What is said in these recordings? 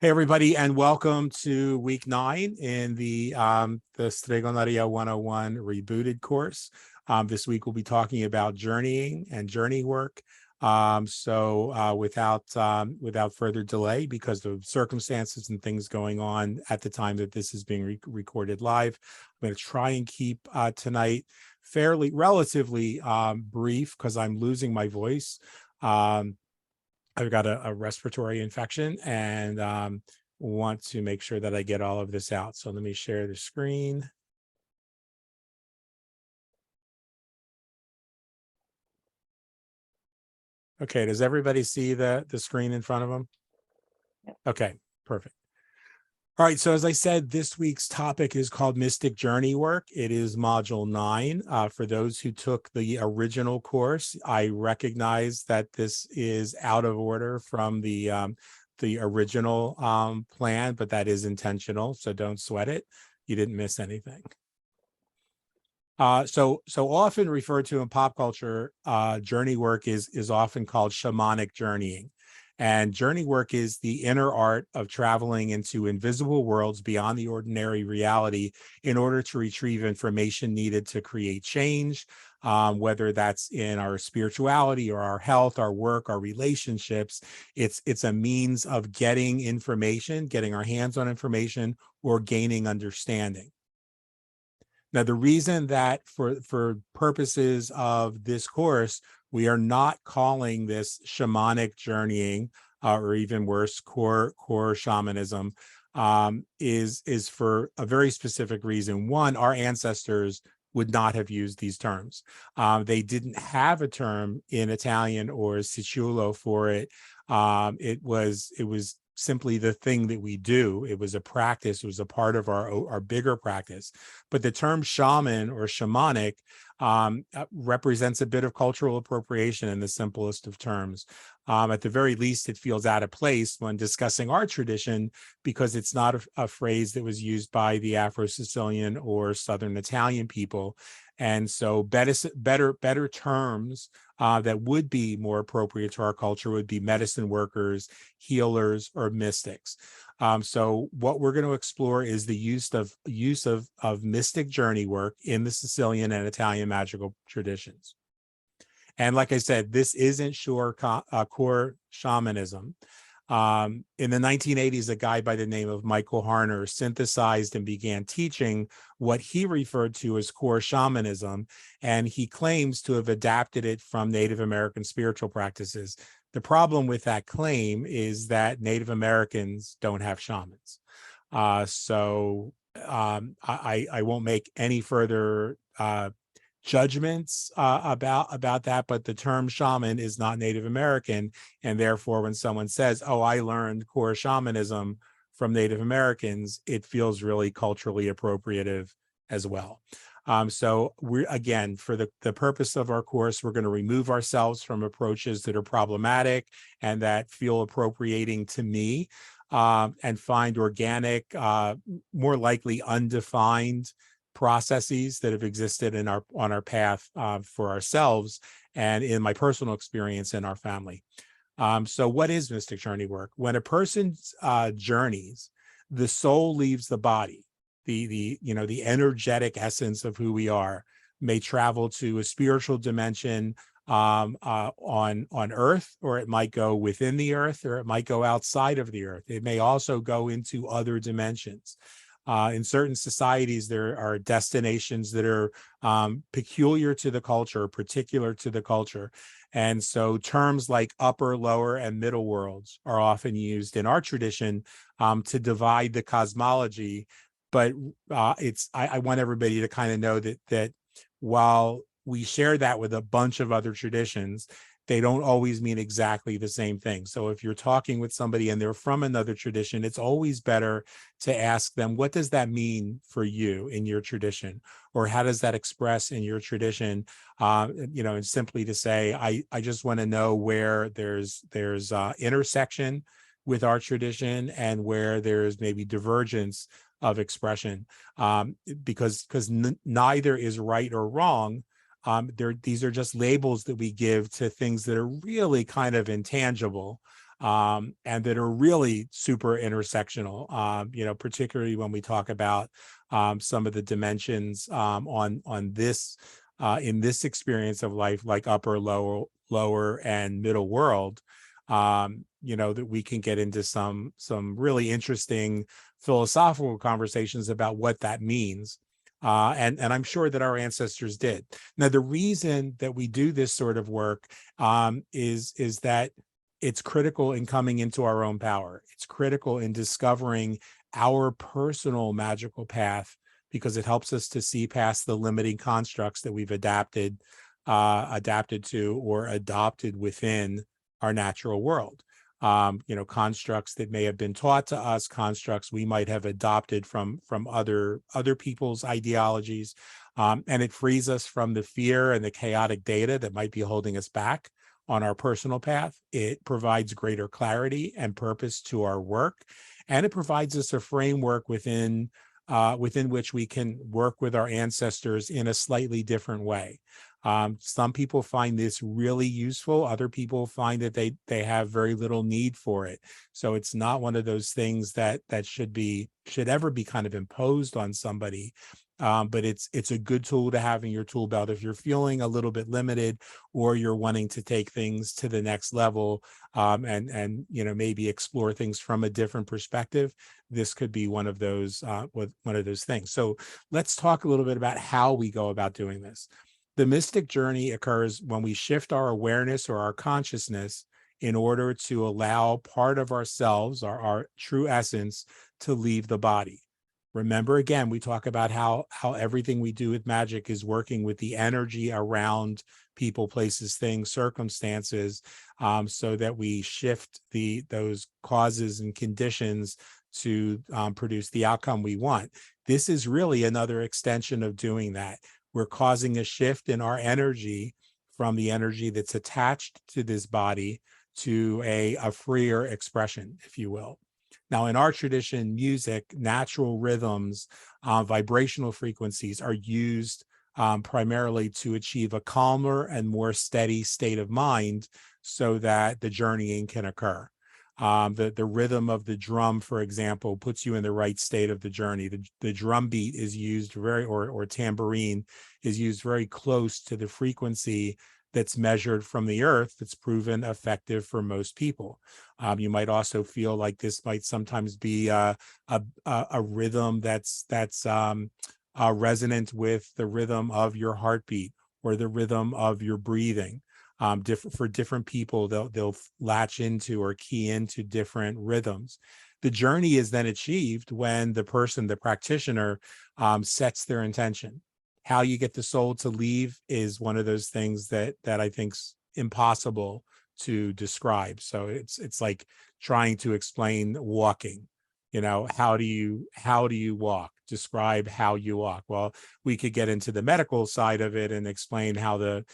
Hey, everybody, and welcome to week 9 in the Stregoneria 101 rebooted course. This week we'll be talking about journeying and journey work. Without further delay, because of circumstances and things going on at the time that this is being recorded live, I'm going to try and keep tonight relatively brief, because I'm losing my voice. I've got a respiratory infection and want to make sure that I get all of this out. So let me share the screen. Okay, does everybody see the screen in front of them? Yep. Okay, perfect. All right, so as I said, this week's topic is called Mystic Journey Work. It is module 9. For those who took the original course, I recognize that this is out of order from the original plan, but that is intentional, so don't sweat it. You didn't miss anything. So often referred to in pop culture, journey work is often called shamanic journeying. And journey work is the inner art of traveling into invisible worlds beyond the ordinary reality in order to retrieve information needed to create change, whether that's in our spirituality or our health, our work, our relationships. It's a means of getting information, getting our hands on information, or gaining understanding. Now, the reason that for purposes of this course, we are not calling this shamanic journeying, or even worse, core shamanism, is for a very specific reason. One, our ancestors would not have used these terms. They didn't have a term in Italian or Sicilian for it. It was simply the thing that we do. It was a practice. It was a part of our bigger practice. But the term shaman or shamanic represents a bit of cultural appropriation in the simplest of terms. At the very least, it feels out of place when discussing our tradition, because it's not a phrase that was used by the Afro-Sicilian or Southern Italian people. And so better terms that would be more appropriate to our culture would be medicine workers, healers, or mystics. So what we're going to explore is the use of mystic journey work in the Sicilian and Italian magical traditions. And like I said, this isn't core shamanism. In the 1980s, a guy by the name of Michael Harner synthesized and began teaching what he referred to as core shamanism, and he claims to have adapted it from Native American spiritual practices. The problem with that claim is that Native Americans don't have shamans. I won't make any further judgments about that, but the term shaman is not Native American, and therefore when someone says, oh, I learned core shamanism from Native Americans, it feels really culturally appropriative as well. So we're, again, for the purpose of our course, we're going to remove ourselves from approaches that are problematic and that feel appropriating to me, and find organic, more likely undefined processes that have existed on our path for ourselves and in my personal experience in our family. So what is mystic journey work? When a person journeys, the soul leaves the body. The energetic essence of who we are may travel to a spiritual dimension on Earth, or it might go within the Earth, or it might go outside of the Earth. It may also go into other dimensions. In certain societies, there are destinations that are peculiar to the culture, particular to the culture. And so terms like upper, lower, and middle worlds are often used in our tradition to divide the cosmology. But I want everybody to kind of know that while we share that with a bunch of other traditions, they don't always mean exactly the same thing. So if you're talking with somebody and they're from another tradition, it's always better to ask them, what does that mean for you in your tradition? Or how does that express in your tradition? And simply to say, I just want to know where there's intersection with our tradition and where there's maybe divergence of expression, because neither is right or wrong. These are just labels that we give to things that are really kind of intangible. and that are really super intersectional, particularly when we talk about some of the dimensions on this in this experience of life, like upper, lower, and middle world. That we can get into some really interesting philosophical conversations about what that means. And I'm sure that our ancestors did. Now, the reason that we do this sort of work is that it's critical in coming into our own power. It's critical in discovering our personal magical path, because it helps us to see past the limiting constructs that we've adapted to or adopted within our natural world. Constructs that may have been taught to us, constructs we might have adopted from other people's ideologies, and it frees us from the fear and the chaotic data that might be holding us back on our personal path. It provides greater clarity and purpose to our work, and it provides us a framework within which we can work with our ancestors in a slightly different way. Some people find this really useful. Other people find that they have very little need for it. So it's not one of those things that should ever be kind of imposed on somebody. But it's a good tool to have in your tool belt if you're feeling a little bit limited, or you're wanting to take things to the next level, and maybe explore things from a different perspective. This could be one of those things. So let's talk a little bit about how we go about doing this. The mystic journey occurs when we shift our awareness or our consciousness in order to allow part of ourselves, our true essence, to leave the body. Remember, again, we talk about how everything we do with magic is working with the energy around people, places, things, circumstances, so that we shift those causes and conditions to produce the outcome we want. This is really another extension of doing that. We're causing a shift in our energy from the energy that's attached to this body to a freer expression, if you will. Now, in our tradition, music, natural rhythms, vibrational frequencies are used primarily to achieve a calmer and more steady state of mind so that the journeying can occur. The rhythm of the drum, for example, puts you in the right state of the journey. The drum beat is used or tambourine is used very close to the frequency that's measured from the earth, that's proven effective for most people. You might also feel like this might sometimes be a rhythm that's resonant with the rhythm of your heartbeat or the rhythm of your breathing. For different people, they'll latch into or key into different rhythms. The journey is then achieved when the practitioner, sets their intention. How you get the soul to leave is one of those things that I think's impossible to describe. So it's like trying to explain walking. How do you walk? Describe how you walk. Well, we could get into the medical side of it and explain how the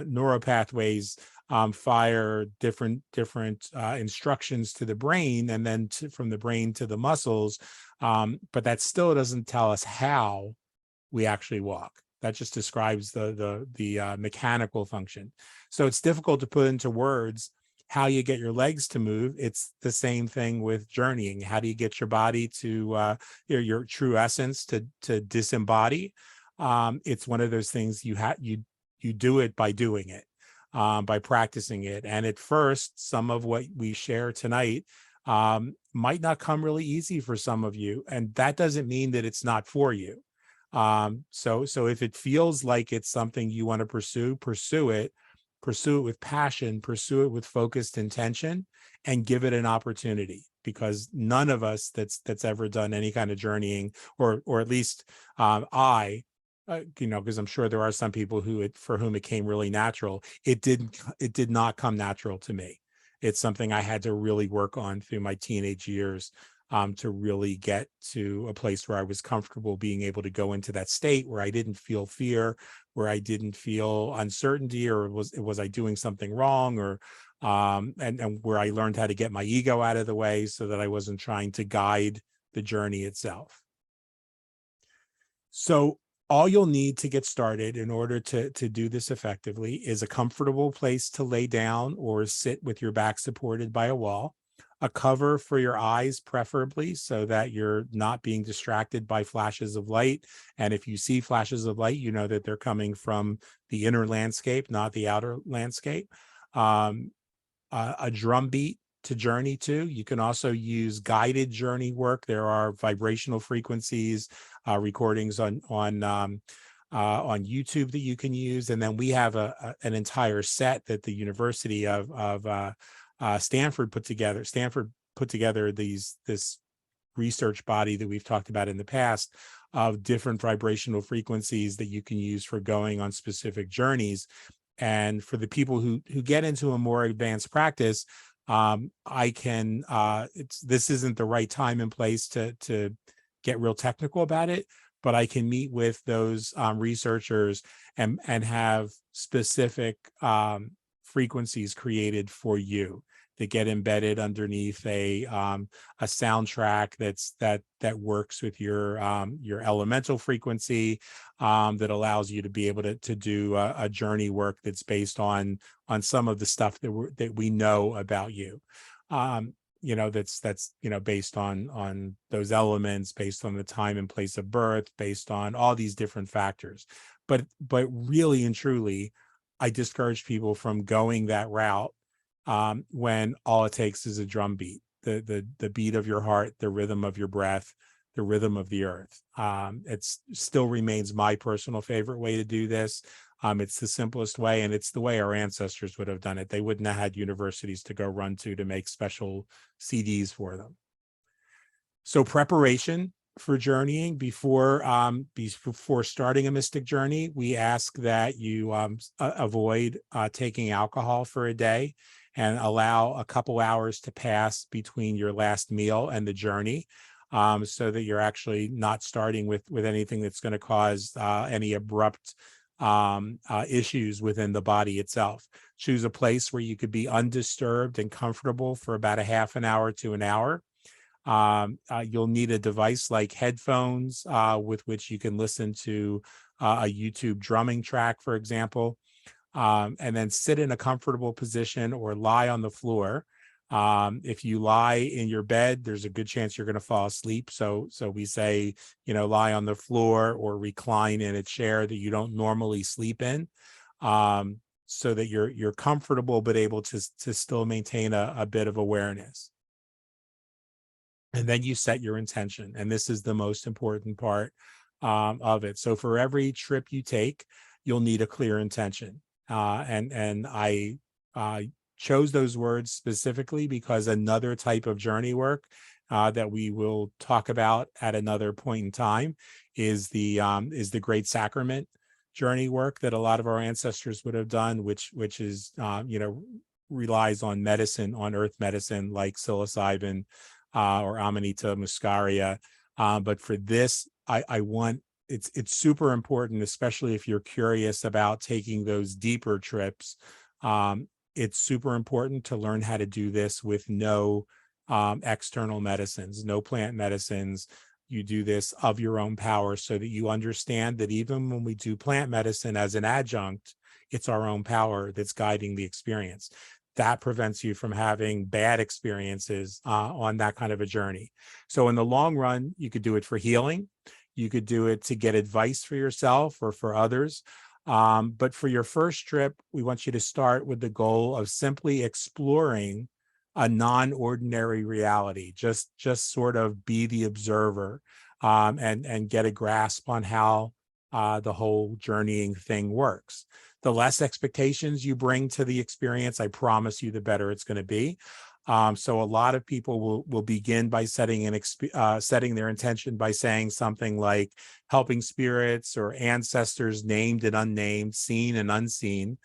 neural pathways fire different instructions to the brain, and then from the brain to the muscles. But that still doesn't tell us how we actually walk. That just describes the mechanical function. So it's difficult to put into words how you get your legs to move. It's the same thing with journeying. How do you get your body to your true essence to disembody? It's one of those things you do it by doing it, by practicing it. And at first, some of what we share tonight might not come really easy for some of you, and that doesn't mean that it's not for you. So if it feels like it's something you want to pursue it with passion, pursue it with focused intention, and give it an opportunity, because none of us that's ever done any kind of journeying, or at least because I'm sure there are some people for whom it came really natural. It did not come natural to me. It's something I had to really work on through my teenage years, to really get to a place where I was comfortable being able to go into that state where I didn't feel fear, where I didn't feel uncertainty, or was I doing something wrong, or and where I learned how to get my ego out of the way so that I wasn't trying to guide the journey itself. So All you'll need to get started in order to do this effectively is a comfortable place to lay down or sit with your back supported by a wall, a cover for your eyes, preferably, so that you're not being distracted by flashes of light. And if you see flashes of light, you know that they're coming from the inner landscape, not the outer landscape. A drum beat to journey to. You can also use guided journey work. There are vibrational frequencies, recordings on YouTube that you can use, and then we have an entire set that the University of Stanford put together. Stanford put together this research body that we've talked about in the past of different vibrational frequencies that you can use for going on specific journeys. And for the people who get into a more advanced practice, this isn't the right time and place to get real technical about it, but I can meet with those researchers and have specific frequencies created for you that get embedded underneath a soundtrack that works with your elemental frequency, that allows you to be able to do a journey work that's based on some of the stuff that we know about you. That's based on those elements, based on the time and place of birth, based on all these different factors. But really and truly, I discourage people from going that route when all it takes is a drum beat, the beat of your heart, the rhythm of your breath, the rhythm of the earth. It still remains my personal favorite way to do this. It's the simplest way, and it's the way our ancestors would have done it. They wouldn't have had universities to go run to make special CDs for them. So preparation for journeying before starting a mystic journey, we ask that you avoid taking alcohol for a day, and allow a couple hours to pass between your last meal and the journey, so that you're actually not starting with anything that's going to cause any abrupt issues within the body itself. Choose a place where you could be undisturbed and comfortable for about a half an hour to an hour. You'll need a device like headphones with which you can listen to a YouTube drumming track, for example. And then sit in a comfortable position or lie on the floor. If you lie in your bed, there's a good chance you're going to fall asleep. So we say, lie on the floor or recline in a chair that you don't normally sleep in, so that you're comfortable but able to still maintain a bit of awareness. And then you set your intention, and this is the most important part of it. So for every trip you take, you'll need a clear intention. And I chose those words specifically because another type of journey work that we will talk about at another point in time is the Great Sacrament journey work that a lot of our ancestors would have done, which is relies on medicine, on earth medicine like psilocybin or Amanita muscaria. But for this, I want it's super important, especially if you're curious about taking those deeper trips. It's super important to learn how to do this with no external medicines, no plant medicines. You do this of your own power, so that you understand that even when we do plant medicine as an adjunct, it's our own power that's guiding the experience. That prevents you from having bad experiences on that kind of a journey. So in the long run, you could do it for healing. You could do it to get advice for yourself or for others. But for your first trip, we want you to start with the goal of simply exploring a non-ordinary reality. Just sort of be the observer, and get a grasp on how the whole journeying thing works. The less expectations you bring to the experience, I promise you, the better it's going to be. So a lot of people will begin by setting their intention by saying something like helping spirits or ancestors named and unnamed, seen and unseen.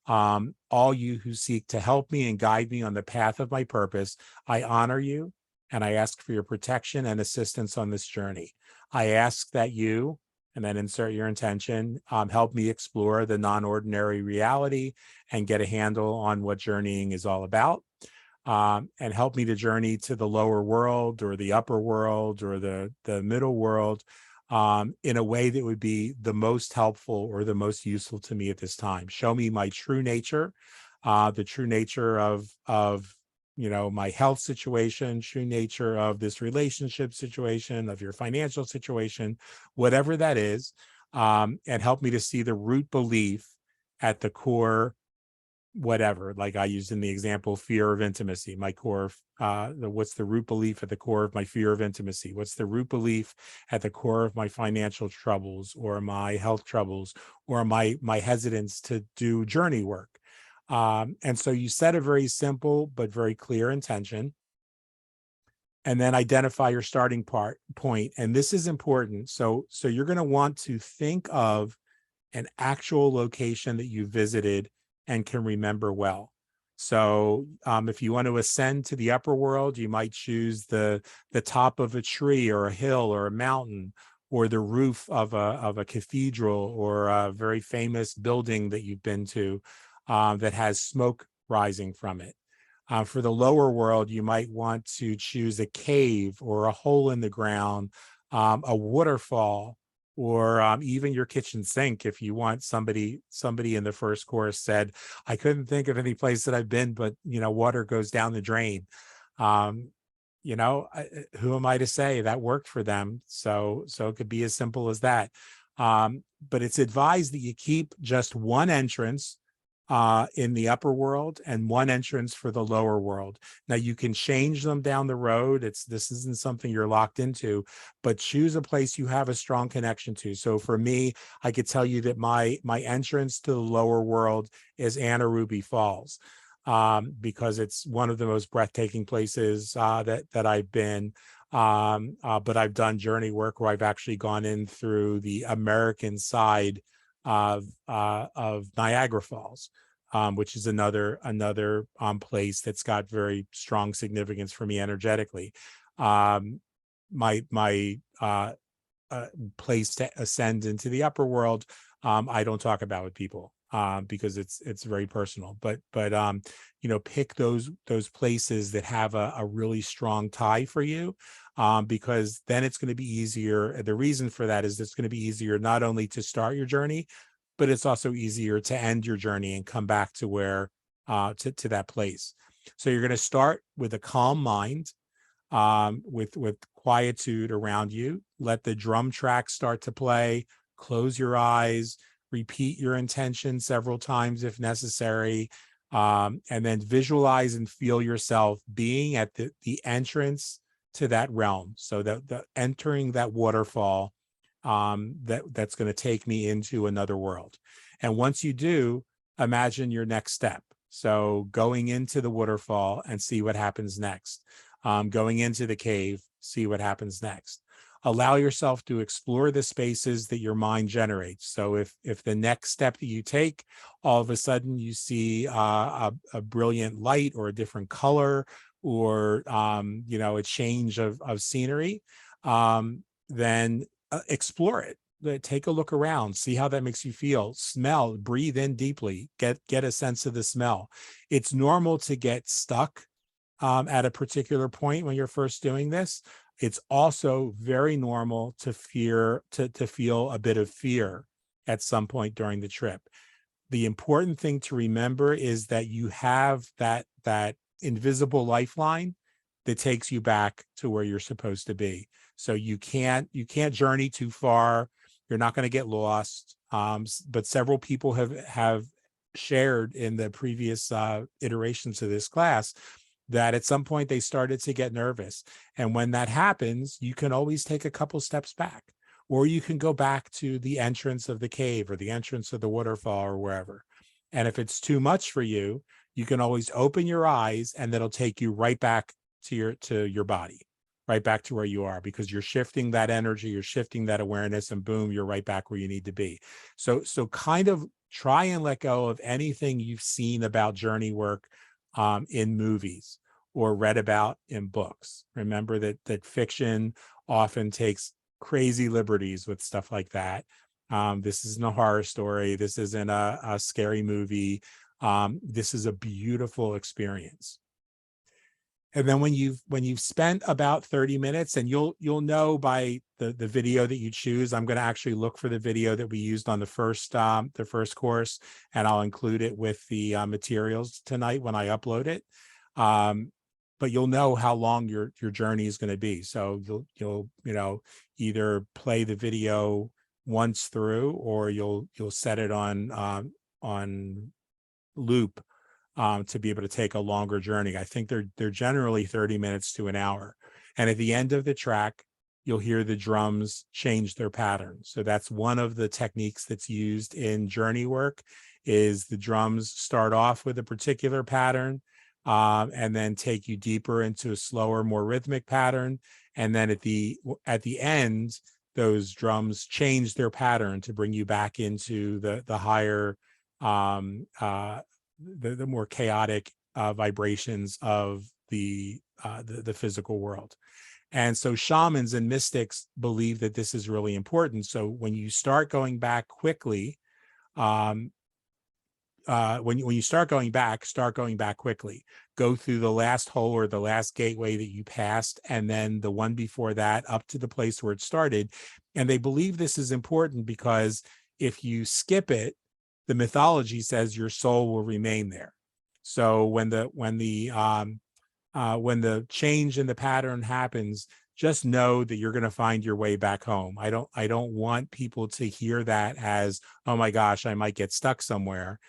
All you who seek to help me and guide me on the path of my purpose, I honor you, and I ask for your protection and assistance on this journey. I ask that you, and then insert your intention, help me explore the non-ordinary reality and get a handle on what journeying is all about. And help me to journey to the lower world or the upper world or the middle world, in a way that would be the most helpful or the most useful to me at this time. Show me my true nature, the true nature of my health situation, true nature of this relationship situation, of your financial situation, whatever that is, and help me to see the root belief at the core, whatever, like I used in the example, fear of intimacy, my core, what's the root belief at the core of my fear of intimacy? What's the root belief at the core of my financial troubles or my health troubles or my hesitance to do journey work? And so you set a very simple but very clear intention, and then identify your starting point. And this is important. So you're going to want to think of an actual location that you visited and can remember well. So if you want to ascend to the upper world, you might choose the top of a tree or a hill or a mountain, or the roof of a cathedral or a very famous building that you've been to that has smoke rising from it. For the lower world, you might want to choose a cave or a hole in the ground, a waterfall, or even your kitchen sink. If you want, somebody in the first course said, I couldn't think of any place that I've been, but water goes down the drain. Who am I to say that worked for them? So it could be as simple as that. But it's advised that you keep just one entrance in the upper world and one entrance for the lower world. Now you can change them down the road. This isn't something you're locked into, but choose a place you have a strong connection to. So for me, I could tell you that my entrance to the lower world is Anna Ruby Falls, because it's one of the most breathtaking places that I've been. But I've done journey work where I've actually gone in through the American side of Niagara Falls, which is another place that's got very strong significance for me energetically. My place to ascend into the upper world, I don't talk about with people because it's very personal. But pick those places that have a really strong tie for you, because then it's going to be easier. The reason for that is it's going to be easier not only to start your journey, but it's also easier to end your journey and come back to where to that place. So you're going to start with a calm mind, with quietude around you. Let the drum track start to play. Close your eyes. Repeat your intention several times if necessary, and then visualize and feel yourself being at the entrance to that realm. So that the entering that waterfall, that's going to take me into another world. And once you do, imagine your next step. So going into the waterfall and see what happens next. Going into the cave, see what happens next. Allow yourself to explore the spaces that your mind generates. So if the next step that you take, all of a sudden you see a brilliant light or a different color, or a change of scenery, then explore it. Take a look around, see how that makes you feel. Smell, breathe in deeply, get a sense of the smell. It's normal to get stuck at a particular point when you're first doing this. It's also very normal to feel a bit of fear at some point during the trip. The important thing to remember is that you have that invisible lifeline that takes you back to where you're supposed to be. So you can't journey too far. You're not going to get lost. But several people have shared in the previous iterations of this class that at some point they started to get nervous. And when that happens, you can always take a couple steps back, or you can go back to the entrance of the cave or the entrance of the waterfall or wherever. And if it's too much for you, you can always open your eyes, and that'll take you right back to your body, right back to where you are, because you're shifting that energy, you're shifting that awareness, and boom, you're right back where you need to be. So kind of try and let go of anything you've seen about journey work in movies or read about in books. Remember that fiction often takes crazy liberties with stuff like that. This isn't a horror story. This isn't a scary movie. This is a beautiful experience. And then when you've spent about 30 minutes, and you'll know by the video that you choose. I'm going to actually look for the video that we used on the first course, and I'll include it with the materials tonight when I upload it. But you'll know how long your journey is going to be. So you'll either play the video once through, or you'll set it on loop to be able to take a longer journey. I think they're generally 30 minutes to an hour. And at the end of the track, you'll hear the drums change their pattern. So that's one of the techniques that's used in Journeywork, is the drums start off with a particular pattern, and then take you deeper into a slower, more rhythmic pattern. And then at the end, those drums change their pattern to bring you back into the higher, the more chaotic vibrations of the physical world. And so shamans and mystics believe that this is really important. So when you start going back quickly, when you start going back quickly. Go through the last hole or the last gateway that you passed, and then the one before that up to the place where it started. And they believe this is important because if you skip it, the mythology says your soul will remain there. So when the change in the pattern happens, just know that you're going to find your way back home. I don't want people to hear that as, oh my gosh, I might get stuck somewhere.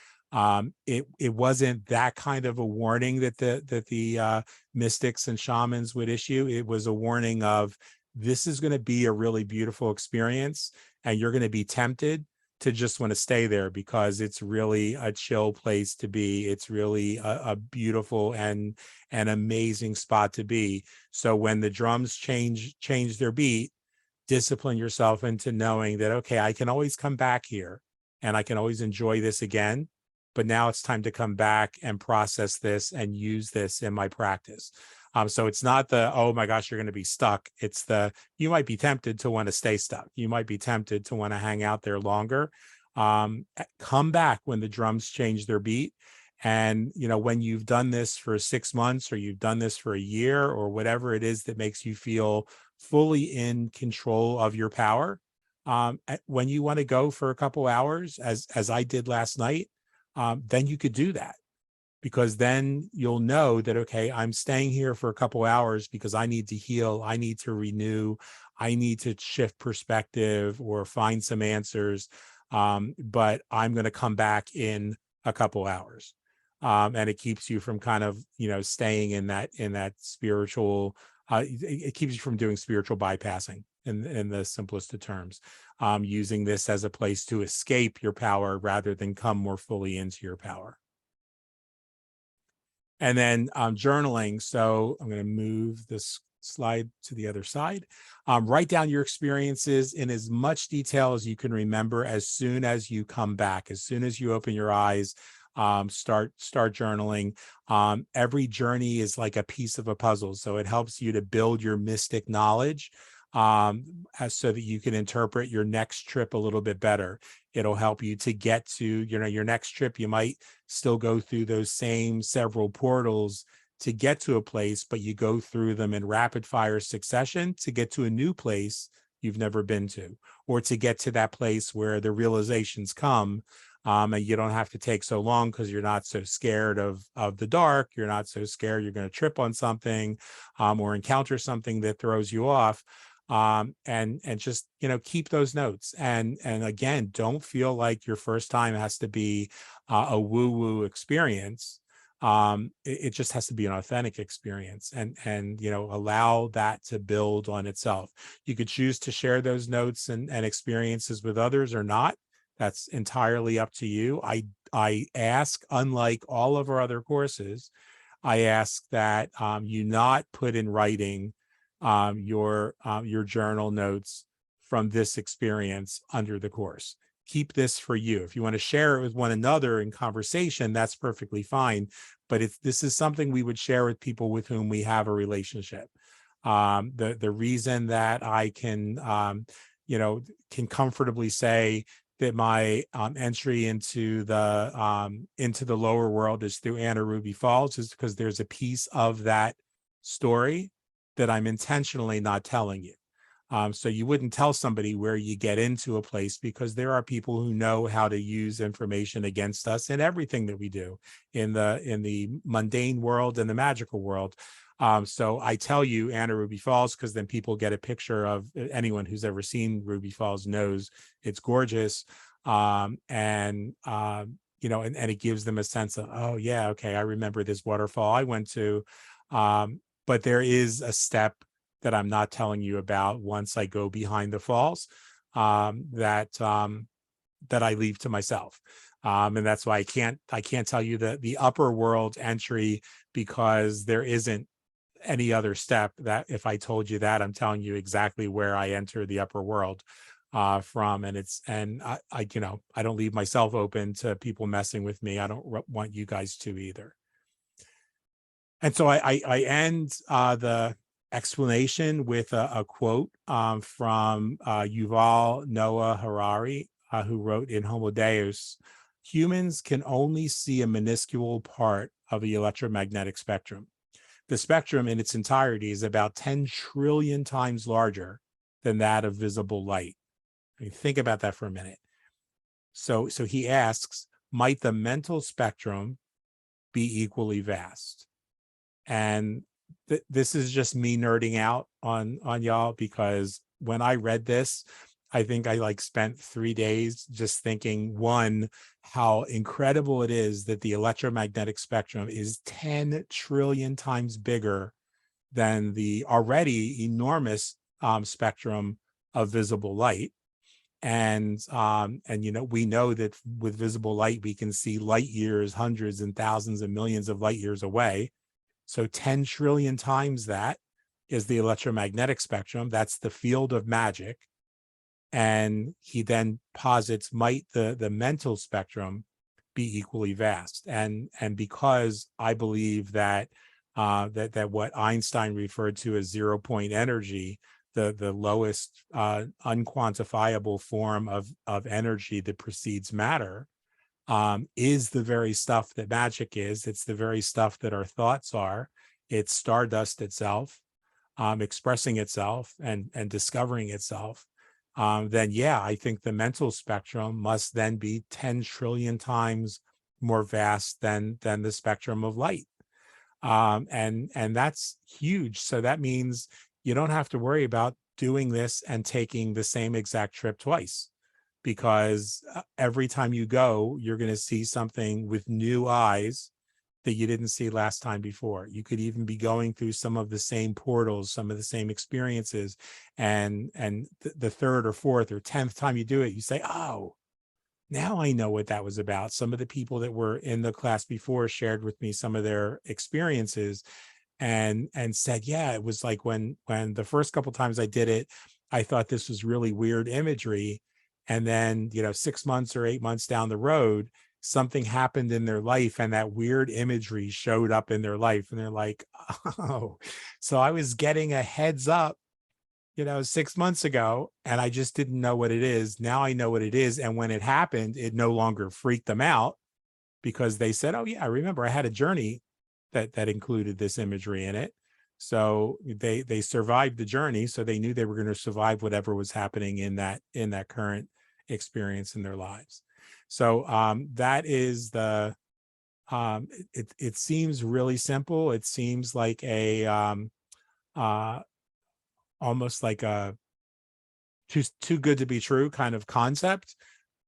It wasn't that kind of a warning that the mystics and shamans would issue. It was a warning of, this is going to be a really beautiful experience, and you're going to be tempted to just want to stay there because it's really a chill place to be. It's really a beautiful and an amazing spot to be. So when the drums change their beat, discipline yourself into knowing that, okay, I can always come back here and I can always enjoy this again, but now it's time to come back and process this and use this in my practice. So it's not the, oh my gosh, you're going to be stuck. It's the, you might be tempted to want to stay stuck. You might be tempted to want to hang out there longer. Come back when the drums change their beat. And, when you've done this for 6 months, or you've done this for a year, or whatever it is that makes you feel fully in control of your power, when you want to go for a couple hours, as I did last night, then you could do that. Because then you'll know that, okay, I'm staying here for a couple hours because I need to heal, I need to renew, I need to shift perspective or find some answers, but I'm going to come back in a couple hours. And it keeps you from kind of, staying in that spiritual, it keeps you from doing spiritual bypassing in the simplest of terms, using this as a place to escape your power rather than come more fully into your power. And then journaling. So I'm going to move this slide to the other side. Write down your experiences in as much detail as you can remember as soon as you come back. As soon as you open your eyes, start journaling. Every journey is like a piece of a puzzle. So it helps you to build your mystic knowledge, so that you can interpret your next trip a little bit better. It'll help you to get to, your next trip. You might still go through those same several portals to get to a place, but you go through them in rapid fire succession to get to a new place you've never been to, or to get to that place where the realizations come. And you don't have to take so long because you're not so scared of the dark. You're not so scared you're going to trip on something, or encounter something that throws you off. And just, keep those notes. And again, don't feel like your first time has to be a woo-woo experience. It just has to be an authentic experience, and allow that to build on itself. You could choose to share those notes and experiences with others or not. That's entirely up to you. I ask, unlike all of our other courses, I ask that you not put in writing your journal notes from this experience under the course. Keep this for you. If you want to share it with one another in conversation, that's perfectly fine. But this is something we would share with people with whom we have a relationship. The reason that I can comfortably say that my entry into the lower world is through Anna Ruby Falls is because there's a piece of that story that I'm intentionally not telling you. So you wouldn't tell somebody where you get into a place, because there are people who know how to use information against us in everything that we do in the mundane world and the magical world. So I tell you Anna Ruby Falls because then people get a picture of, anyone who's ever seen Ruby Falls knows it's gorgeous. And it gives them a sense of, oh yeah, okay, I remember this waterfall I went to. But there is a step that I'm not telling you about once I go behind the falls, that I leave to myself. And that's why I can't tell you the upper world entry, because there isn't any other step that if I told you that, I'm telling you exactly where I enter the upper world from. And I don't leave myself open to people messing with me. I don't want you guys to either. And so I end the explanation with a quote from Yuval Noah Harari, who wrote in Homo Deus, "Humans can only see a minuscule part of the electromagnetic spectrum. The spectrum in its entirety is about 10 trillion times larger than that of visible light." I mean, think about that for a minute. So he asks, might the mental spectrum be equally vast? And this is just me nerding out on y'all, because when I read this, I think I spent 3 days just thinking, one, how incredible it is that the electromagnetic spectrum is 10 trillion times bigger than the already enormous spectrum of visible light. And we know that with visible light, we can see light years, hundreds and thousands and millions of light years away. So 10 trillion times that is the electromagnetic spectrum. That's the field of magic. And he then posits, might the mental spectrum be equally vast? And because I believe that that what Einstein referred to as 0-point energy, the lowest unquantifiable form of energy that precedes matter, is the very stuff that magic is. It's the very stuff that our thoughts are. It's stardust itself, expressing itself and discovering itself. Then yeah, I think the mental spectrum must then be 10 trillion times more vast than the spectrum of light. And that's huge. So that means you don't have to worry about doing this and taking the same exact trip twice, because every time you go, you're going to see something with new eyes that you didn't see last time before. You could even be going through some of the same portals, some of the same experiences, and the third or fourth or 10th time you do it, you say, oh, now I know what that was about. Some of the people that were in the class before shared with me some of their experiences and said, yeah, it was like when the first couple times I did it, I thought this was really weird imagery. And then, 6 months or 8 months down the road, something happened in their life and that weird imagery showed up in their life. And they're like, oh, so I was getting a heads up, 6 months ago, and I just didn't know what it is. Now I know what it is. And when it happened, it no longer freaked them out, because they said, oh yeah, I remember I had a journey that included this imagery in it. So they survived the journey. So they knew they were going to survive whatever was happening in that current experience in their lives. So that is the, it seems really simple. It seems like a, almost like a too good to be true kind of concept.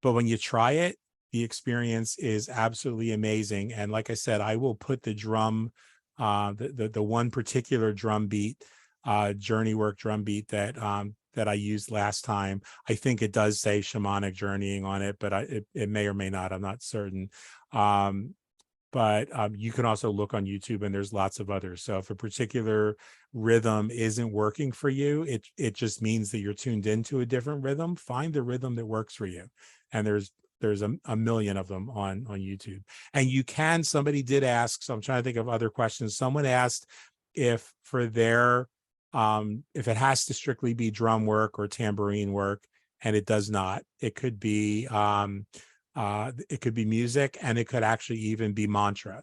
But when you try it, the experience is absolutely amazing. And like I said, I will put the drum, the one particular drum beat, Journeywork drum beat that I used last time. I think it does say shamanic journeying on it, but it may or may not. I'm not certain. But you can also look on YouTube, and there's lots of others. So if a particular rhythm isn't working for you, it just means that you're tuned into a different rhythm. Find the rhythm that works for you. And there's a million of them on YouTube. And you can, somebody did ask, so I'm trying to think of other questions. Someone asked if for their, if it has to strictly be drum work or tambourine work, and it does not. It could be music, and it could actually even be mantra.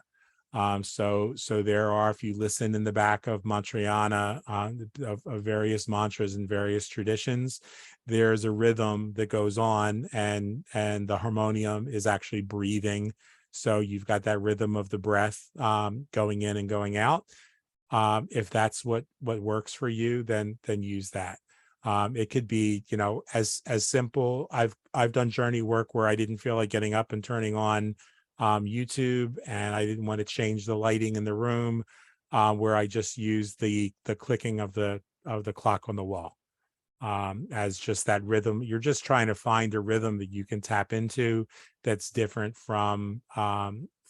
So there are, if you listen in the back of Mantrayana, of various mantras and various traditions, there's a rhythm that goes on, and the harmonium is actually breathing. So you've got that rhythm of the breath going in and going out. If that's what works for you, then use that. It could be, as simple. I've done journey work where I didn't feel like getting up and turning on YouTube, and I didn't want to change the lighting in the room, where I just used the clicking of the clock on the wall as just that rhythm. You're just trying to find a rhythm that you can tap into that's different from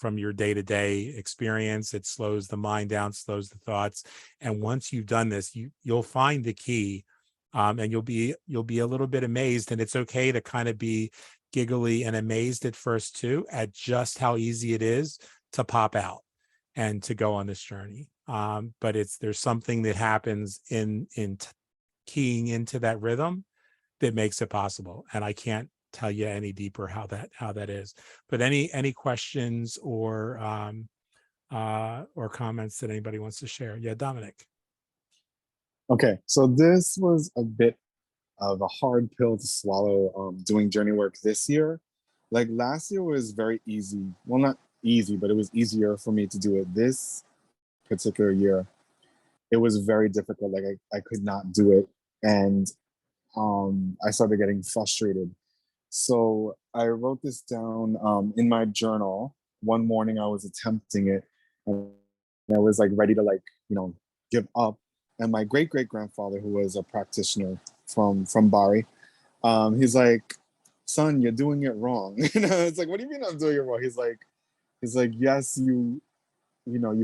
your day-to-day experience. It slows the mind down, slows the thoughts, and once you've done this, you'll find the key, and you'll be a little bit amazed. And it's okay to kind of be giggly and amazed at first too, at just how easy it is to pop out and to go on this journey. But there's something that happens in keying into that rhythm that makes it possible, and I can't tell you any deeper how that is. But any questions or comments that anybody wants to share? Yeah, Dominic. Okay, so this was a bit of a hard pill to swallow, doing journey work this year. Like last year was very easy. Well, not easy, but it was easier for me to do it. This particular year, it was very difficult. Like I could not do it. And I started getting frustrated. So I wrote this down in my journal. One morning I was attempting it, and I was like ready to give up. And my great great grandfather, who was a practitioner from Bari, he's like, "Son, you're doing it wrong." It's like, "What do you mean I'm doing it wrong?" He's like, "Yes, you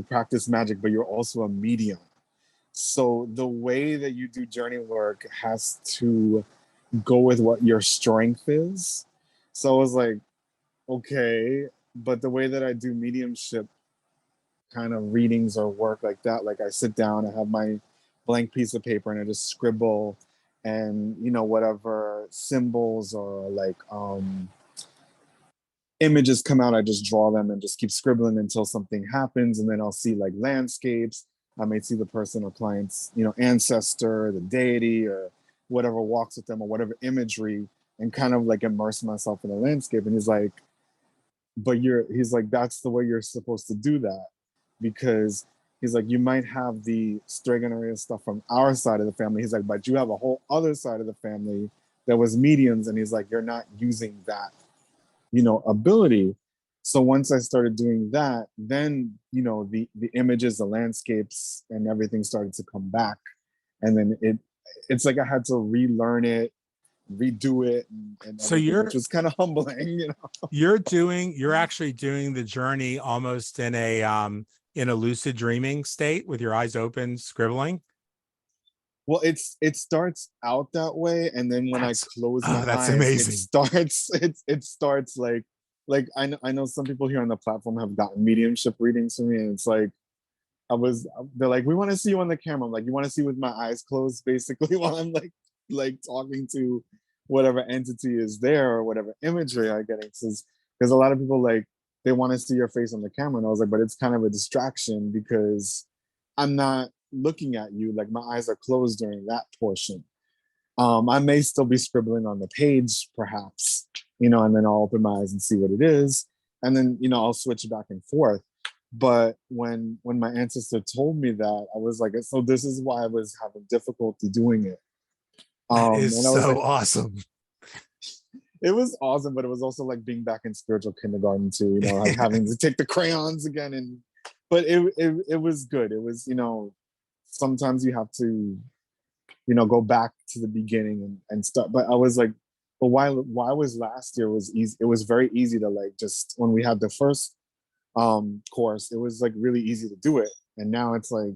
practice magic, but you're also a medium. So the way that you do journey work has to go with what your strength is." So I was like, okay, but the way that I do mediumship kind of readings or work like that, like I sit down, I have my blank piece of paper and I just scribble, and whatever symbols or images come out, I just draw them and just keep scribbling until something happens. And then I'll see like landscapes. I may see the person or client's, ancestor, the deity, or whatever walks with them, or whatever imagery, and kind of like immerse myself in the landscape. And he's like, he's like, "That's the way you're supposed to do that." Because he's like, "You might have the Stregoneria stuff from our side of the family." He's like, "But you have a whole other side of the family that was mediums." And he's like, "You're not using that ability." So once I started doing that, then the images, the landscapes, and everything started to come back. And then it's like I had to relearn it, redo it, and So everything, which was kind of humbling. you're actually doing the journey almost in a lucid dreaming state with your eyes open, scribbling. Well, it starts out that way, and then when I close my That's eyes, it amazing. starts it starts like I know some people here on the platform have gotten mediumship readings from me, and it's like they're like, "We want to see you on the camera." I'm like, "You want to see with my eyes closed," basically, while I'm like talking to whatever entity is there or whatever imagery I get. Because a lot of people they want to see your face on the camera, and I was like, but it's kind of a distraction because I'm not looking at you. Like my eyes are closed during that portion. I may still be scribbling on the page, perhaps, and then I'll open my eyes and see what it is, and then I'll switch back and forth. But when my ancestor told me that, I was like, so this is why I was having difficulty doing it. That is And I was so like, awesome. it was awesome, but it was also like being back in spiritual kindergarten too, like having to take the crayons again. But it was good. It was, sometimes you have to, go back to the beginning and stuff. But I was like, but why was last year was easy. It was very easy to just when we had the first course, it was like really easy to do it. And now it's like,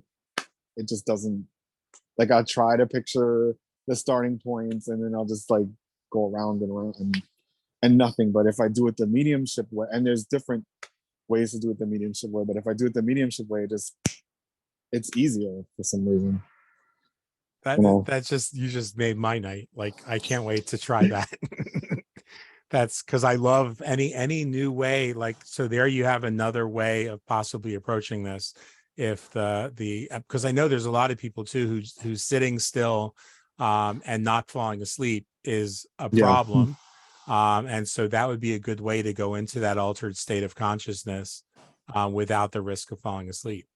it just doesn't, I try to picture the starting points and then I'll just go around and around and nothing. But if I do it the mediumship way, and there's different ways to do it the mediumship way, but if I do it the mediumship way, it's easier for some reason. That's just, you just made my night. Like, I can't wait to try that. That's because I love any new way. Like, so there you have another way of possibly approaching this. If the because I know there's a lot of people too who's sitting still and not falling asleep is a Yeah. problem. And so that would be a good way to go into that altered state of consciousness without the risk of falling asleep.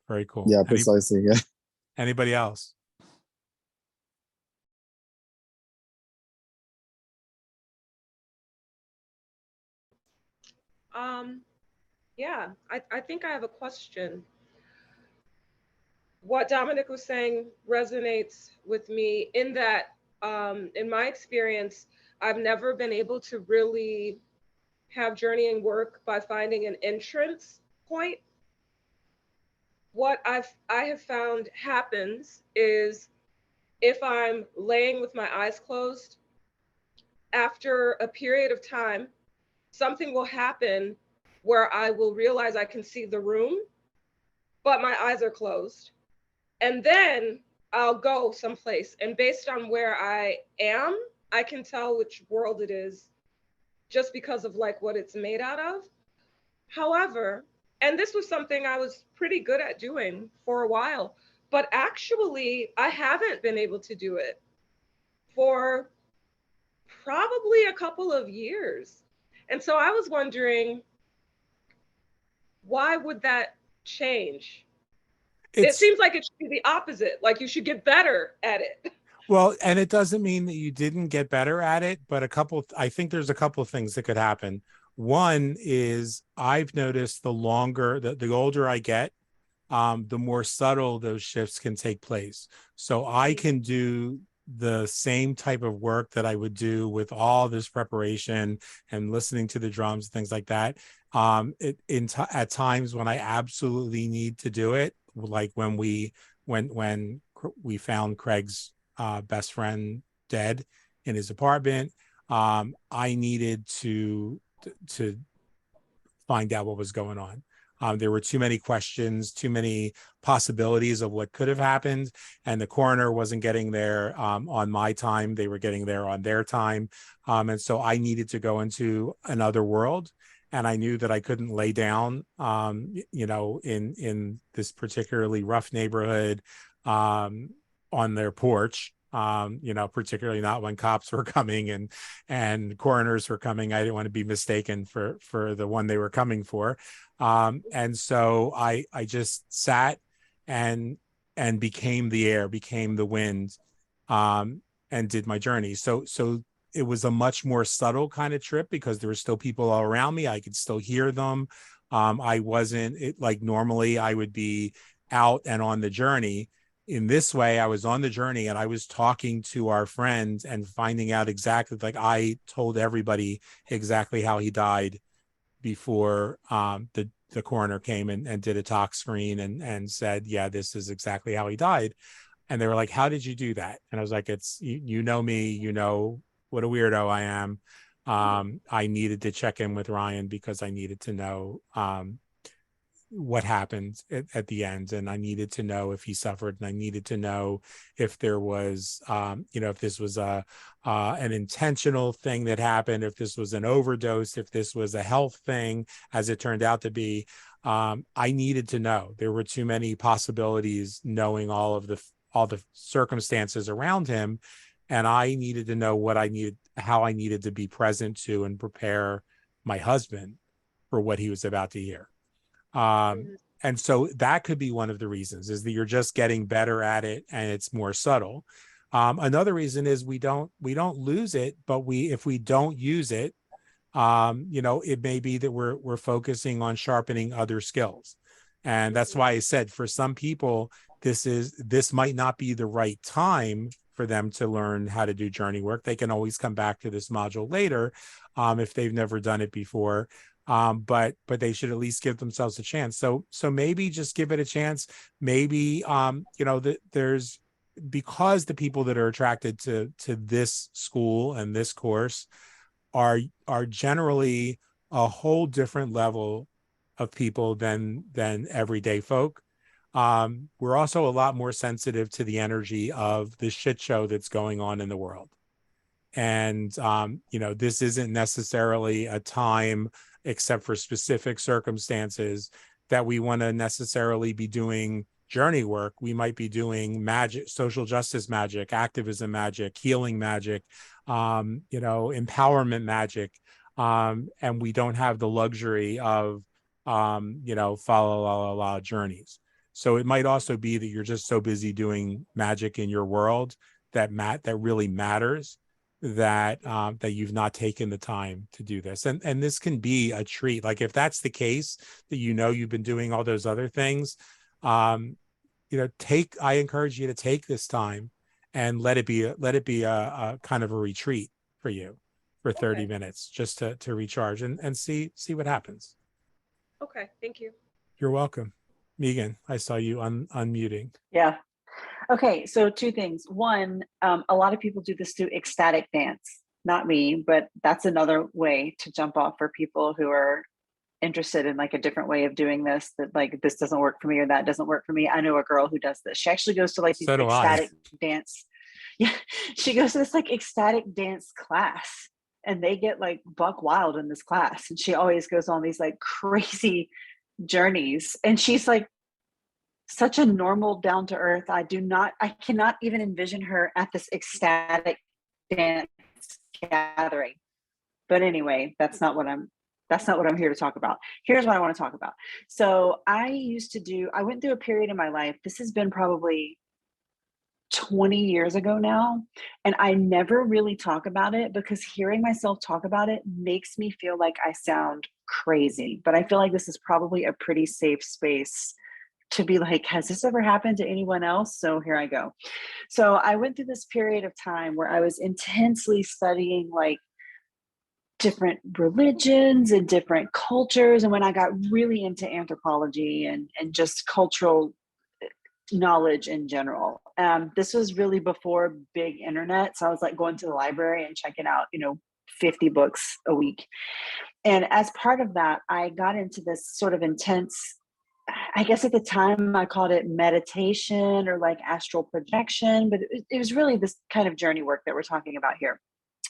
Very cool. Yeah, precisely. Yeah. Anybody else? Um, yeah, I think I have a question. What Dominic was saying resonates with me in that, in my experience, I've never been able to really have journeying work by finding an entrance point. What I have found happens is if I'm laying with my eyes closed, after a period of time, something will happen where I will realize I can see the room, but my eyes are closed. And then I'll go someplace. And based on where I am, I can tell which world it is just because of like what it's made out of. However, and this was something I was pretty good at doing for a while, but actually I haven't been able to do it for probably a couple of years. And so I was wondering, why would that change? It It's seems like it should be the opposite. Like you should get better at it. Well, and it doesn't mean that you didn't get better at it, but I think there's a couple of things that could happen. One is I've noticed the older I get, the more subtle those shifts can take place. So I can do the same type of work that I would do with all this preparation and listening to the drums and things like that. At times when I absolutely need to do it, like when we found Craig's best friend dead in his apartment, I needed to find out what was going on. There were too many questions, too many possibilities of what could have happened, and the coroner wasn't getting there on my time. They were getting there on their time, and so I needed to go into another world. And I knew that I couldn't lay down, in this particularly rough neighborhood on their porch. Particularly not when cops were coming and coroners were coming. I didn't want to be mistaken for the one they were coming for. And so I just sat and became the air, became the wind, and did my journey. So it was a much more subtle kind of trip because there were still people all around me. I could still hear them. I wasn't like normally I would be out and on the journey. In this way, I was on the journey and I was talking to our friends and finding out exactly, like I told everybody exactly how he died before the coroner came and did a tox screen and said, yeah, this is exactly how he died. And they were like, how did you do that? And I was like, it's, you know me, you know what a weirdo I am. I needed to check in with Ryan because I needed to know what happened at the end, and I needed to know if he suffered, and I needed to know if there was if this was an intentional thing that happened, if this was an overdose, if this was a health thing, as it turned out to be. I needed to know. There were too many possibilities, knowing all the circumstances around him, and I needed to know how I needed to be present to and prepare my husband for what he was about to hear. And so that could be one of the reasons, is that you're just getting better at it and it's more subtle. Another reason is we don't lose it, but if we don't use it, it may be that we're focusing on sharpening other skills. And that's why I said, for some people, this might not be the right time for them to learn how to do journey work. They can always come back to this module later if they've never done it before. But they should at least give themselves a chance. So maybe just give it a chance. Maybe there's, because the people that are attracted to this school and this course are generally a whole different level of people than everyday folk. We're also a lot more sensitive to the energy of the shit show that's going on in the world. And this isn't necessarily a time, except for specific circumstances, that we want to necessarily be doing journey work. We might be doing magic, social justice magic, activism magic, healing magic, empowerment magic. And we don't have the luxury of, follow la la la journeys. So it might also be that you're just so busy doing magic in your world that really matters, that you've not taken the time to do this. And this can be a treat. Like if that's the case, that you've been doing all those other things, I encourage you to take this time and let it be a kind of a retreat for you for 30 minutes, just to recharge and see what happens. Okay, thank you. You're welcome. Megan, I saw you unmuting. Yeah. Okay, so two things. One, a lot of people do this through ecstatic dance. Not me, but that's another way to jump off for people who are interested in like a different way of doing this, that like this doesn't work for me or that doesn't work for me. I know a girl who does this. She actually goes to like these ecstatic dance. Yeah, she goes to this like ecstatic dance class, and they get like buck wild in this class. And she always goes on these like crazy journeys. And she's like such a normal, down to earth. I cannot even envision her at this ecstatic dance gathering. But anyway, that's not what I'm here to talk about. Here's what I want to talk about. So I went through a period in my life. This has been probably 20 years ago now. And I never really talk about it because hearing myself talk about it makes me feel like I sound crazy. But I feel like this is probably a pretty safe space to be like, has this ever happened to anyone else? So here I go. So I went through this period of time where I was intensely studying like different religions and different cultures. And when I got really into anthropology and just cultural knowledge in general, this was really before big internet. So I was like going to the library and checking out, 50 books a week. And as part of that, I got into this sort of intense, I guess at the time I called it meditation or like astral projection, but it was really this kind of journey work that we're talking about here.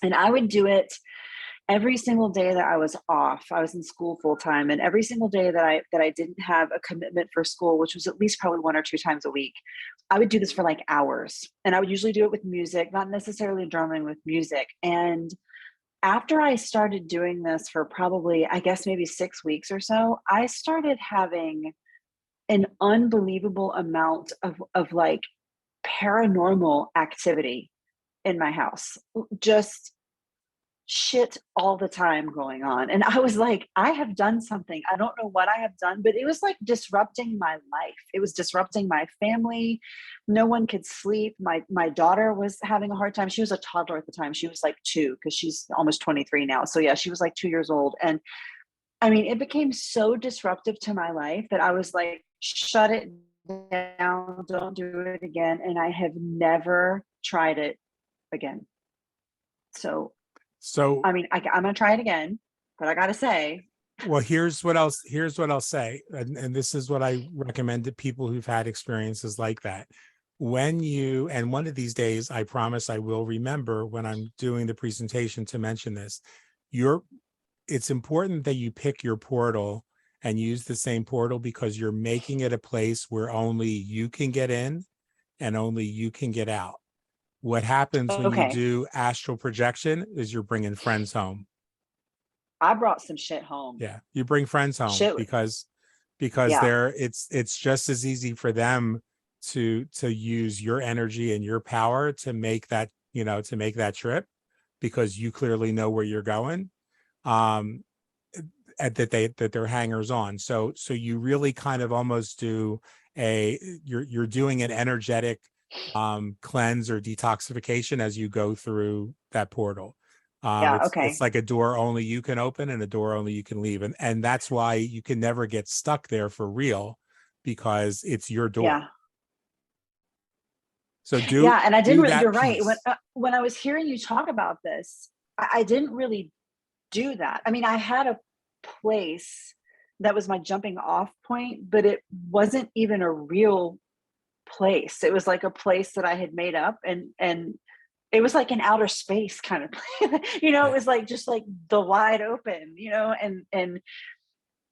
And I would do it every single day that I was off. I was in school full time, and every single day that I didn't have a commitment for school, which was at least probably 1 or 2 times a week, I would do this for like hours. And I would usually do it with music, not necessarily drumming, with music. And after I started doing this for probably, I guess maybe 6 weeks or so, I started having an unbelievable amount of like paranormal activity in my house. Just shit all the time going on. And I was like, I have done something. I don't know what I have done, but it was like disrupting my life. It was disrupting my family. No one could sleep. My daughter was having a hard time. She was a toddler at the time. She was like 2, because she's almost 23 now. So yeah, she was like 2 years old. And I mean, it became so disruptive to my life that I was like, shut it down, don't do it again. And I have never tried it again. So I mean, I'm gonna try it again, but I gotta say, well, here's what I'll say, and this is what I recommend to people who've had experiences like that. And one of these days, I promise I will remember when I'm doing the presentation to mention this. It's important that you pick your portal and use the same portal, because you're making it a place where only you can get in and only you can get out. What happens when you do astral projection is you're bringing friends home. I brought some shit home. Yeah, you bring friends home because it's just as easy for them to use your energy and your power to make that trip, because you clearly know where you're going. That they're hangers on. So you really kind of almost do you're doing an energetic cleanse or detoxification as you go through that portal. It's like a door only you can open and a door only you can leave. And that's why you can never get stuck there for real, because it's your door. Yeah. So and I didn't really, you're right. When I was hearing you talk about this, I didn't really do that. I mean, I had a place that was my jumping off point, but it wasn't even a real place. It was like a place that I had made up, and it was like an outer space kind of, you know, it was like, just like the wide open, you know, and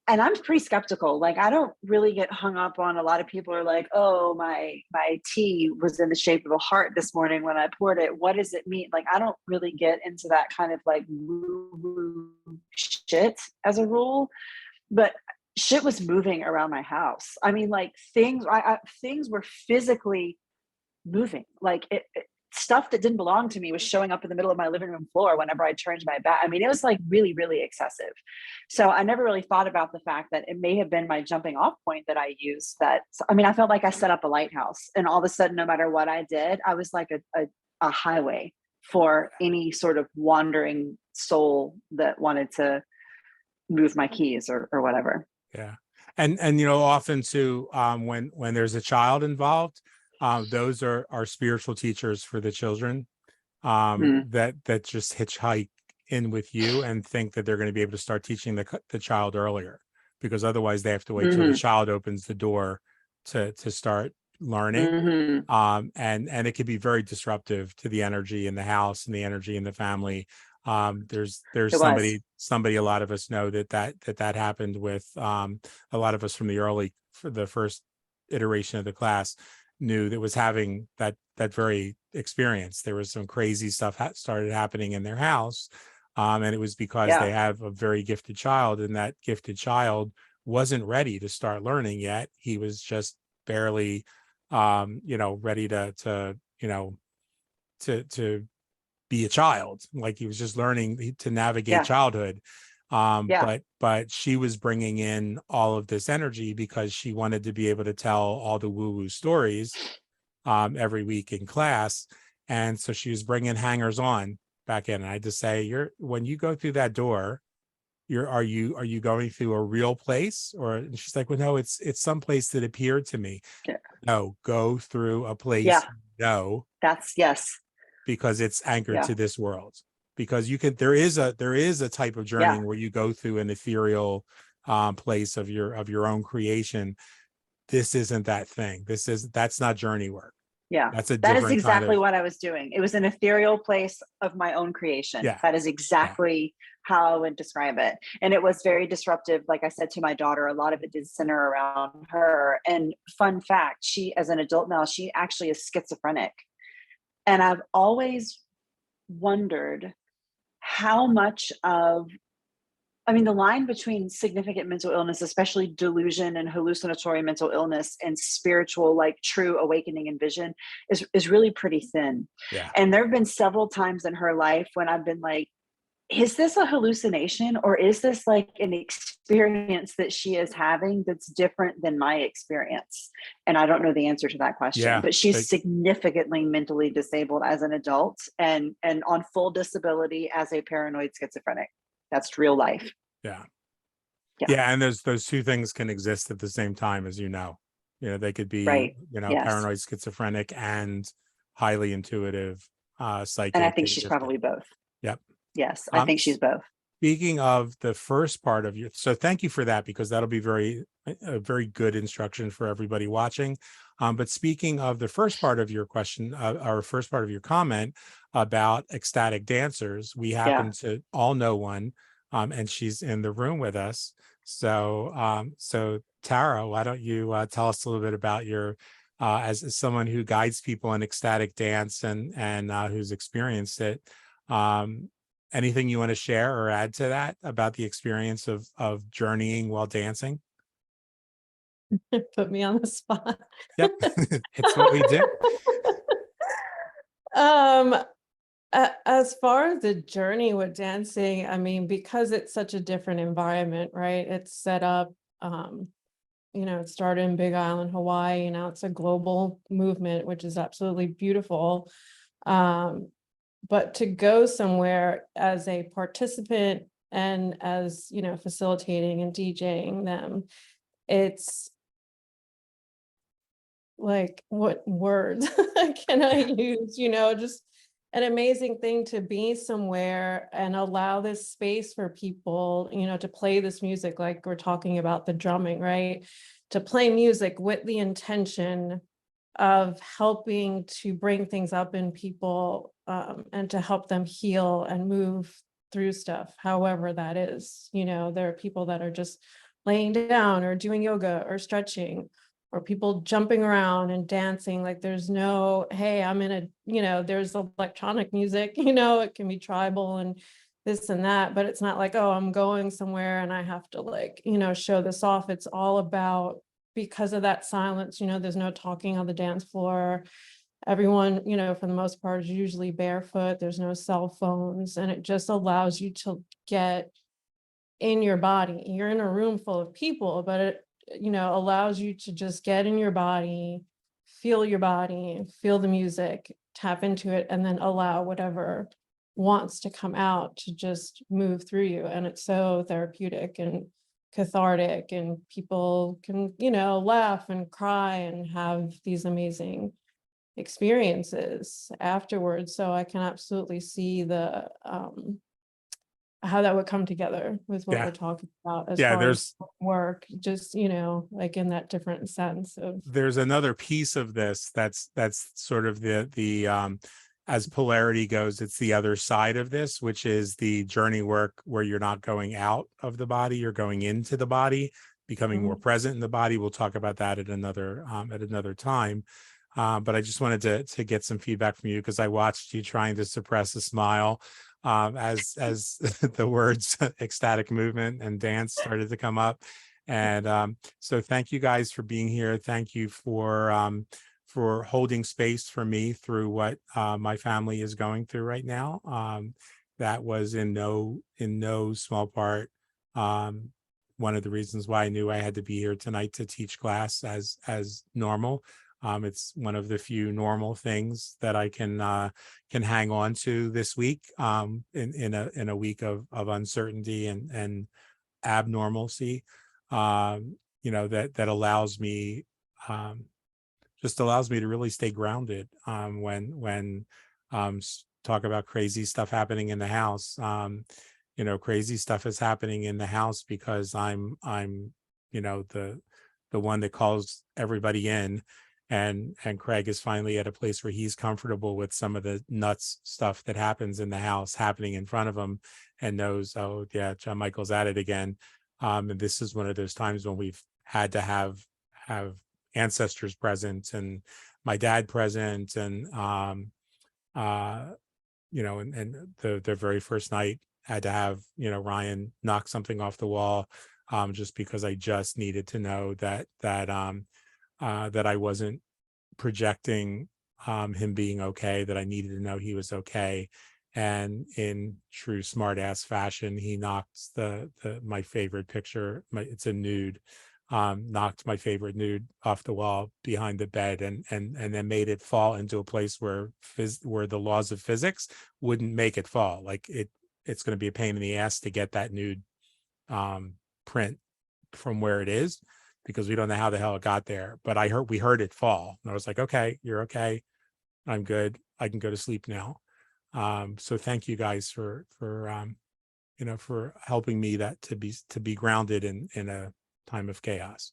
I'm pretty skeptical. Like, I don't really get hung up on, a lot of people are like, oh, my tea was in the shape of a heart this morning when I poured it. What does it mean? Like, I don't really get into that kind of like woo-woo shit as a rule, but shit was moving around my house. I mean, like things were physically moving. Like stuff that didn't belong to me was showing up in the middle of my living room floor whenever I turned my back. I mean, it was like really, really excessive. So I never really thought about the fact that it may have been my jumping off point that I used. I mean, I felt like I set up a lighthouse, and all of a sudden, no matter what I did, I was like a highway for any sort of wandering soul that wanted to move my keys or whatever. Yeah. And you know, often too, when there's a child involved, those are spiritual teachers for the children, that just hitchhike in with you and think that they're going to be able to start teaching the child earlier, because otherwise they have to wait till the child opens the door to start learning. And it could be very disruptive to the energy in the house and the energy in the family. There's somebody a lot of us know that happened with a lot of us from the first iteration of the class knew that was having that very experience. There was some crazy stuff started happening in their house, and it was because they have a very gifted child, and that gifted child wasn't ready to start learning yet. He was just barely ready to be a child. Like, he was just learning to navigate childhood. But she was bringing in all of this energy because she wanted to be able to tell all the woo-woo stories every week in class. And so she was bringing hangers on back in. And I just say, when you go through that door, are you going through a real place? Or, and she's like, well, no, it's some place that appeared to me. No, go through a place. Because it's anchored to this world. Because there is a type of journeying where you go through an ethereal place of your own creation. This isn't that thing. That's not journey work. Yeah, that is exactly what I was doing. It was an ethereal place of my own creation. Yeah. That is exactly how I would describe it. And it was very disruptive. Like I said to my daughter, a lot of it did center around her. And fun fact, she, as an adult now, she actually is schizophrenic. And I've always wondered how much of, the line between significant mental illness, especially delusion and hallucinatory mental illness, and spiritual, like true awakening and vision is really pretty thin. Yeah. And there have been several times in her life when I've been like, is this a hallucination, or is this like an experience that she is having that's different than my experience? And I don't know the answer to that question, but she's significantly mentally disabled as an adult and on full disability as a paranoid schizophrenic. That's real life. Yeah. And those two things can exist at the same time, as they could be, paranoid schizophrenic and highly intuitive psychic. And I think she's probably both. Yep. Yes, I think she's both. Speaking of the first part of so thank you for that, because that'll be a very good instruction for everybody watching. But speaking of the first part of your question, or first part of your comment about ecstatic dancers, we happen to all know one, and she's in the room with us. So, Tara, why don't you tell us a little bit about your, as someone who guides people in ecstatic dance and who's experienced it. Anything you want to share or add to that about the experience of journeying while dancing? Put me on the spot. Yep, it's what we do. As far as the journey with dancing, because it's such a different environment, right? It's set up, it started in Big Island, Hawaii. Now it's a global movement, which is absolutely beautiful. But to go somewhere as a participant and as, facilitating and DJing them, it's like, what words can I use? Just an amazing thing to be somewhere and allow this space for people, to play this music, like we're talking about the drumming, right? To play music with the intention of helping to bring things up in people, and to help them heal and move through stuff, however that is. You know, there are people that are just laying down or doing yoga or stretching, or people jumping around and dancing. Like there's no, hey, I'm in a, you know, there's electronic music, you know, it can be tribal and this and that, but it's not like, oh, I'm going somewhere and I have to, like, you know, show this off. It's all about, because of that silence, you know, there's no talking on the dance floor. Everyone, you know, for the most part is usually barefoot. There's no cell phones, and it just allows you to get in your body. You're in a room full of people, but it, you know, allows you to just get in your body, feel the music, tap into it, and then allow whatever wants to come out to just move through you. And it's so therapeutic and cathartic, and people can, you know, laugh and cry and have these amazing experiences afterwards. So I can absolutely see the how that would come together with what Yeah. we're talking about as Yeah, far there's as work, just, you know, like in that different sense of. there's another piece of this that's sort of the as polarity goes, it's the other side of this, which is the journey work where you're not going out of the body, you're going into the body, becoming more present in the body. We'll talk about that at another time. But I just wanted to get some feedback from you, because I watched you trying to suppress a smile as the words ecstatic movement and dance started to come up. And so thank you guys for being here. Thank you for holding space for me through what my family is going through right now. That was in no small part one of the reasons why I knew I had to be here tonight to teach class as normal. It's one of the few normal things that I can hang on to this week in a week of uncertainty and abnormalcy. You know, that allows me just allows me to really stay grounded when talk about crazy stuff happening in the house. You know, crazy stuff is happening in the house because I'm you know, the one that calls everybody in, and Craig is finally at a place where he's comfortable with some of the nuts stuff that happens in the house happening in front of him, and knows, oh yeah, John Michael's at it again. And this is one of those times when we've had to have ancestors present and my dad present, and you know, and the very first night had to have, you know, Ryan knock something off the wall, just because I just needed to know that I wasn't projecting him being okay, that I needed to know he was okay. And in true smart ass fashion, he knocked my favorite picture, it's a nude, knocked my favorite nude off the wall behind the bed, and then made it fall into a place where the laws of physics wouldn't make it fall. Like it's going to be a pain in the ass to get that nude print from where it is, because we don't know how the hell it got there. But we heard it fall, and I was like, okay, you're okay, I'm good, I can go to sleep now. So thank you guys for you know, for helping me to be grounded in a time of chaos.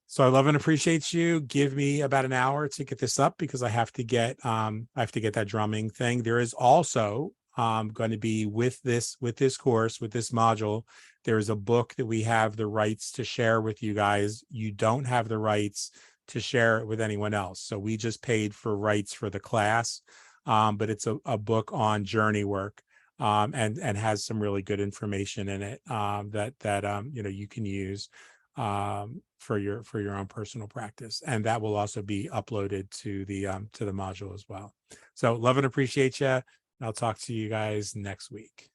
So I love and appreciate you. Give me about an hour to get this up, because I have to get that drumming thing. There is also going to be with this course, with this module, there is a book that we have the rights to share with you guys. You don't have the rights to share it with anyone else. So we just paid for rights for the class, but it's a book on Journeywork, and has some really good information in it that you know, you can use for your own personal practice, and that will also be uploaded to the module as well. So love and appreciate you. I'll talk to you guys next week.